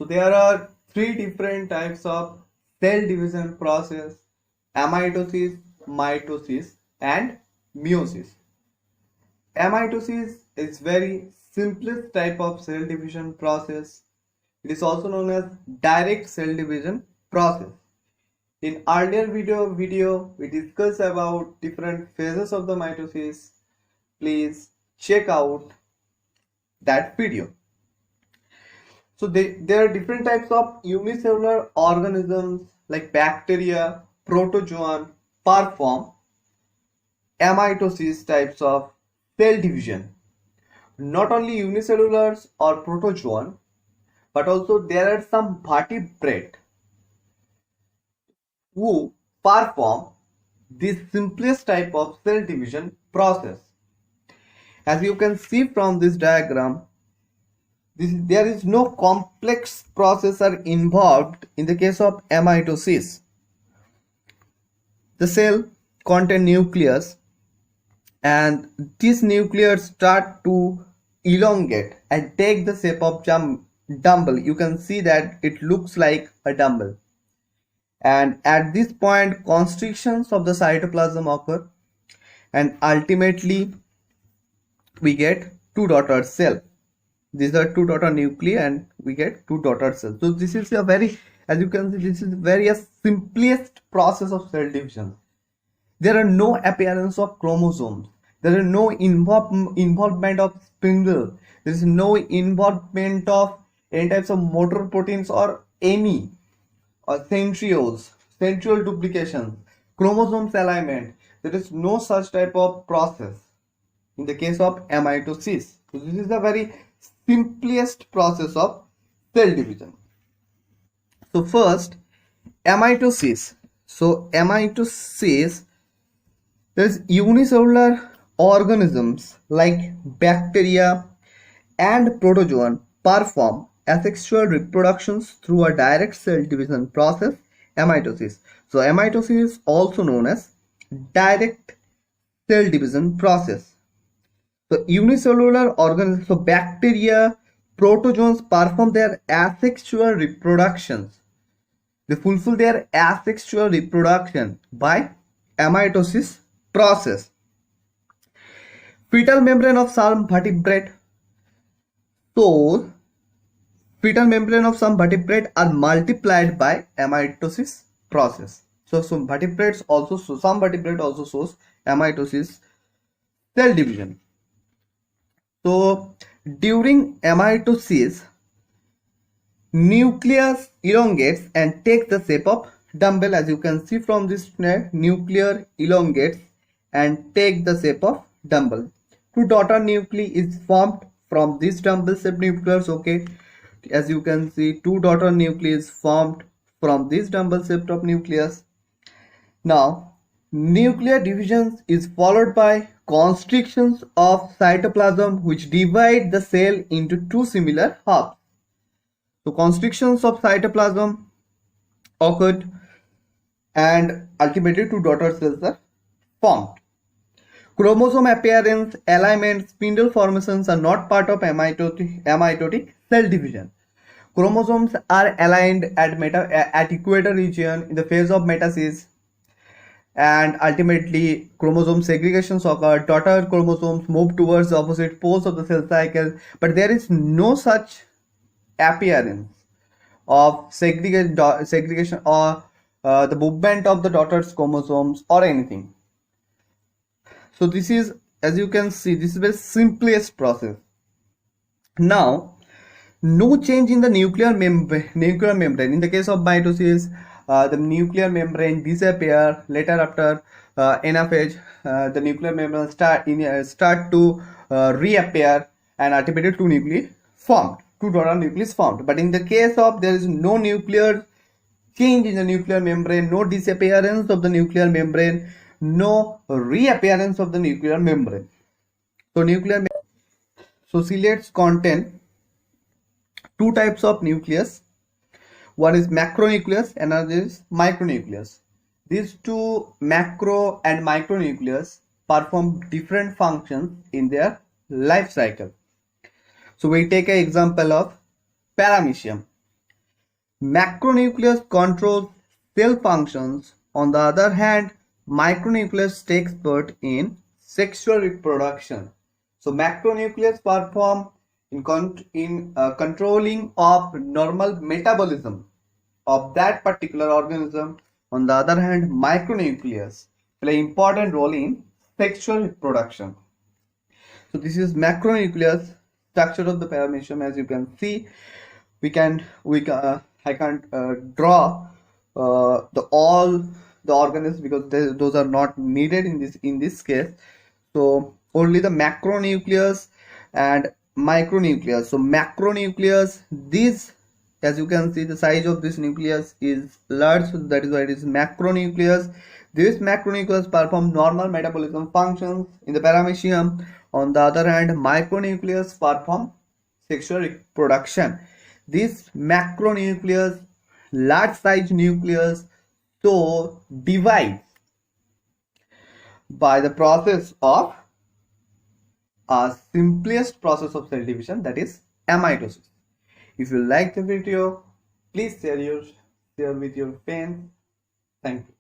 So there are three different types of cell division process: amitosis, mitosis, and meiosis. Amitosis is very simplest type of cell division process. It is also known as direct cell division process. In earlier video we discussed about different phases of the mitosis. Please check out that video. So there are different types of unicellular organisms like bacteria, protozoan, perform amitosis types of cell division. Not only unicellular or protozoan, but also there are some vertebrate who perform this simplest type of cell division process. As you can see from this diagram, there is no complex processor involved in the case of amitosis. The cell contains nucleus, and this nucleus start to elongate and take the shape of dumble. You can see that it looks like a dumble. And at this point, constrictions of the cytoplasm occur, and ultimately we get two daughter cells. These are two daughter nuclei, and we get two daughter cells. So this is a very, as you can see, this is very simplest process of cell division. There are no appearance of chromosomes. There is no involvement of spindle. There is no involvement of any types of motor proteins or any centrioles, central duplication, chromosomes alignment. There is no such type of process in the case of amitosis. So this is the very simplest process of cell division. So first, amitosis. So amitosis, there is unicellular organisms like bacteria and protozoan perform asexual reproductions through a direct cell division process, amitosis. So amitosis is also known as direct cell division process. So unicellular organisms, so bacteria, protozoans perform their asexual reproductions. They fulfill their asexual reproduction by amitosis process. Fetal membrane of some vertebrate. So fetal membrane of some vertebrate are multiplied by amitosis process. So some vertebrates also shows amitosis cell division. So during amitosis, nucleus elongates and takes the shape of dumbbell. As you can see from this slide, nucleus elongates and take the shape of dumbbell. Two daughter nuclei is formed from this dumbbell shaped nucleus. Okay, as you can see, two daughter nuclei is formed from this dumbbell shaped of nucleus. Now nuclear division is followed by constrictions of cytoplasm, which divide the cell into two similar halves. So constrictions of cytoplasm occurred, and ultimately two daughter cells are formed. Chromosome appearance, alignment, spindle formations are not part of amitotic cell division. Chromosomes are aligned at equator region in the phase of metasis, and ultimately chromosome segregations occur. Daughter chromosomes move towards the opposite poles of the cell cycle, but there is no such appearance of segregation or the movement of the daughter's chromosomes or anything. So this is, as you can see, this is the simplest process. Now, no change in the nuclear membrane. In the case of mitosis, the nuclear membrane disappear. Later, after enough age, the nuclear membrane start to reappear, and ultimately two nuclei formed. Two daughter nuclei formed. But in the case of, there is no nuclear change in the nuclear membrane, no disappearance of the nuclear membrane, no reappearance of the nuclear membrane. So ciliates contain two types of nucleus. One is macronucleus, another is micronucleus. These two macro and micronucleus perform different functions in their life cycle. So we take an example of paramecium. Macronucleus controls cell functions. On the other hand, micronucleus takes part in sexual reproduction. So macronucleus perform in controlling of normal metabolism of that particular organism. On the other hand, micronucleus play important role in sexual reproduction. So this is macronucleus structure of the paramecium. As you can see, I can't draw the all the organisms because those are not needed in this case. So only the macronucleus and micronucleus. So macronucleus, this, as you can see, the size of this nucleus is large, so that is why it is macronucleus. This macronucleus perform normal metabolism functions in the paramecium. On the other hand, micronucleus perform sexual reproduction. This macronucleus, large size nucleus, so divides by the process of simplest process of cell division, that is amitosis. If you like the video, please share with your friends. Thank you.